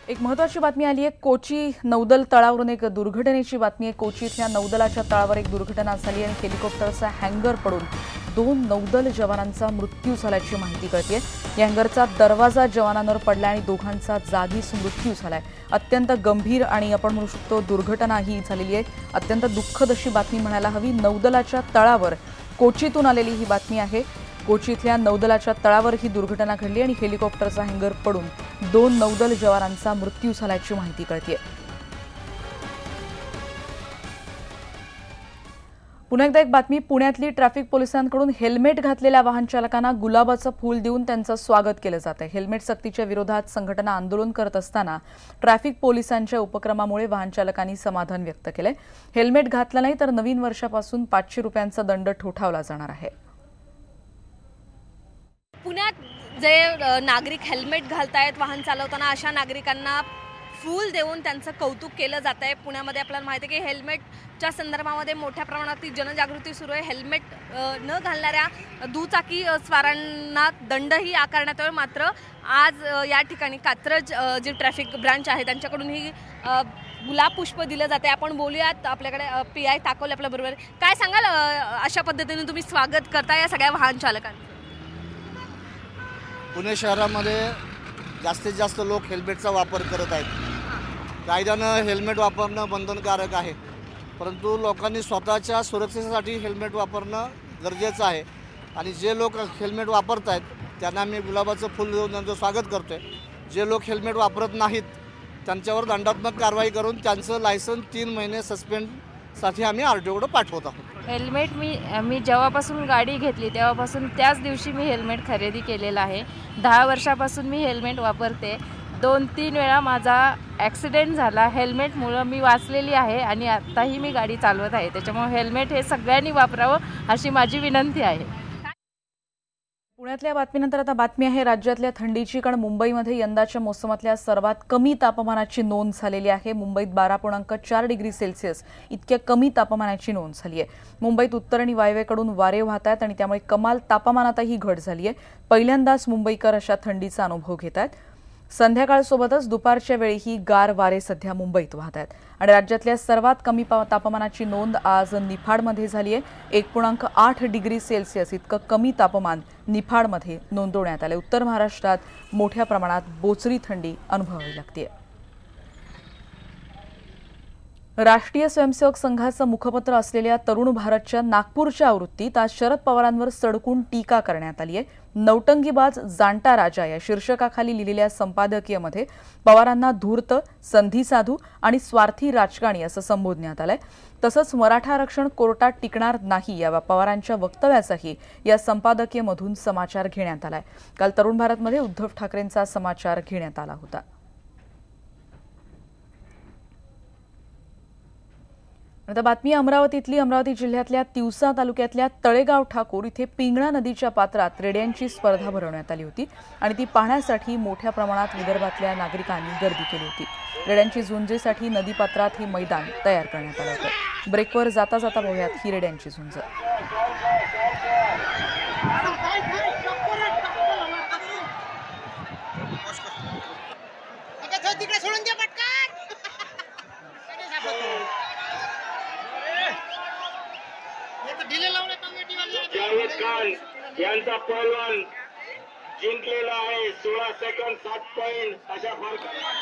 एक महत्त्वाची बातमी आली आहे। कोची नौदल तळावरून एक दुर्घटनेची बातमी आहे। कोची इथल्या नौदलाच्या तळावर एक दुर्घटना झाली आणि हेलिकॉप्टरचा हँगर पडून 2 नौदल जवानांचा मृत्यू झाल्याची माहिती कळते। या हँगरचा दरवाजा जवानांवर पडला आणि दोघांचा जागीच मृत्यू झालाय। अत्यंत गंभीर आणि आपण म्हणू शकतो दुर्घटना ही झालेली आहे। अत्यंत दुःखद अशी बातमी म्हणायला हवी। नौदलाच्या तळावर कोचीतून आलेली ही बातमी आहे। कोची इथल्या नौदलाच्या तळावर ही दुर्घटना घडली आणि हेलिकॉप्टरचा हँगर पडून 2 नौदल जवानांचा मृत्यू झाल्याची माहिती कळते। पुन्हा एकदा एक बातमी। पुण्यातली ट्रॅफिक पोलिसांकडून हेल्मेट घातलेल्या वाहन चालकांना गुलाबाचं फूल देऊन त्यांचं स्वागत केलं जात आहे। हेल्मेट सक्तीच्या विरोधात संघटना आंदोलन करत असताना ट्रॅफिक पोलिसांच्या उपक्रमामुळे वाहन चालकांनी समाधान व्यक्त केलंय। हेल्मेट घातलं नाही तर नवीन वर्षापासून 500 रुपयांचा दंड ठोठावला जाणार आहे। पुण्यात जे नागरिक हेल्मेट घालतायत वाहन चालवताना अशा नागरिकांना फूल देऊन त्यांचं कौतुक केलं जात आहे। पुण्यामध्ये आपल्याला माहिती आहे की हेल्मेटच्या संदर्भामध्ये मोठ्या प्रमाणात जनजागृती सुरू आहे। हेल्मेट न घालणाऱ्या दुचाकी स्वारांना दंडही आकारण्यात येईल। मात्र आज या ठिकाणी कात्रज जे ट्रॅफिक ब्रांच आहे त्यांच्याकडून ही गुलाब पुष्प दिलं जाते। आपण बोलूयात, आपल्याकडे PI ताकवले आपल्याबरोबर। काय सांगाल, अशा पद्धतीने तुम्ही स्वागत करता या सगळ्या वाहन चालकांचं? पुणे शहरामध्ये जास्तीत जास्त लोक हेल्मेटचा वापर करत आहेत। कायद्यानं हेल्मेट वापरणं बंधनकारक आहे, परंतु लोकांनी स्वतःच्या सुरक्षेसाठी हेल्मेट वापरणं गरजेचं आहे। आणि जे लोक हेल्मेट वापरत आहेत त्यांना मी गुलाबाचं फूल देऊन त्यांचं स्वागत करतो आहे। जे लोक हेल्मेट वापरत नाहीत त्यांच्यावर दंडात्मक कारवाई करून त्यांचं लायसन्स 3 महिने सस्पेंडसाठी आम्ही RTOकडे पाठवत आहोत। हेल्मेट मी जेव्हापासून गाडी घेतली तेव्हापासून त्याच दिवशी मी हेल्मेट खरेदी केलेलं आहे। 10 वर्षापासून मी हेल्मेट वापरते। 2-3 वेळा माझा ॲक्सिडेंट झाला, हेल्मेटमुळं मी वाचलेली आहे आणि आत्ताही मी गाडी चालवत आहे। त्याच्यामुळे हेल्मेट हे सगळ्यांनी वापरावं अशी माझी विनंती आहे। पुण्यातल्या बातमीनंतर आता बातमी आहे राज्यातल्या थंडीची। कारण मुंबईमध्ये यंदाच्या मोसमातल्या सर्वात कमी तापमानाची नोंद झालेली आहे। मुंबईत 12.4 डिग्री सेल्सिअस इतक्या कमी तापमानाची नोंद झाली आहे। मुंबईत उत्तर आणि वायव्येकडून वारे वाहत आहेत आणि त्यामुळे कमाल तापमानातही घट झाली आहे। पहिल्यांदाच मुंबईकर अशा थंडीचा अनुभव घेत आहेत। संध्याकाळसोबतच दुपारच्या वेळीही गार वारे सध्या मुंबईत वाहत आहेत। आणि राज्यातल्या सर्वात कमी तापमानाची नोंद आज निफाडमध्ये झाली आहे। 1.8 डिग्री सेल्सिअस इतकं कमी तापमान निफाडमध्ये नोंदवण्यात आलं। उत्तर महाराष्ट्रात मोठ्या प्रमाणात बोचरी थंडी अनुभवावी लागते। राष्ट्रीय स्वयंसेवक संघाचं मुखपत्र असलेल्या तरुण भारतच्या नागपूरच्या आवृत्तीत आज शरद पवारांवर सडकून टीका करण्यात आली आहे। नौटंगीबाज जाणता राजा या शीर्षकाखाली लिहिलेल्या संपादकीयमध्ये पवारांना धूर्त, संधीसाधू आणि स्वार्थी राजकारणी असं संबोधण्यात आलंय। तसंच मराठा आरक्षण कोर्टात टिकणार नाही या पवारांच्या वक्तव्याचाही या संपादकीयमधून समाचार घेण्यात आलाय। काल तरुण भारतमध्ये उद्धव ठाकरेंचा समाचार घेण्यात आला होता। आता बातमी अमरावतीतली। अमरावती जिल्ह्यातल्या तिवसा तालुक्यातल्या तळेगाव ठाकूर इथे पिंगळा नदीच्या पात्रात रेड्यांची स्पर्धा भरवण्यात आली होती आणि ती पाहण्यासाठी मोठ्या प्रमाणात विदर्भातल्या नागरिकांनी गर्दी केली होती। रेड्यांची झुंजीसाठी नदीपात्रात हे मैदान तयार करण्यात आलं होतं। ब्रेकवर जाता जाता पाहूयात ही रेड्यांची झुंज। जावेद खान यांचा पहलवान जिंकलेला आहे 16 सेकंद 7 पॉइंट अशा फरकाने।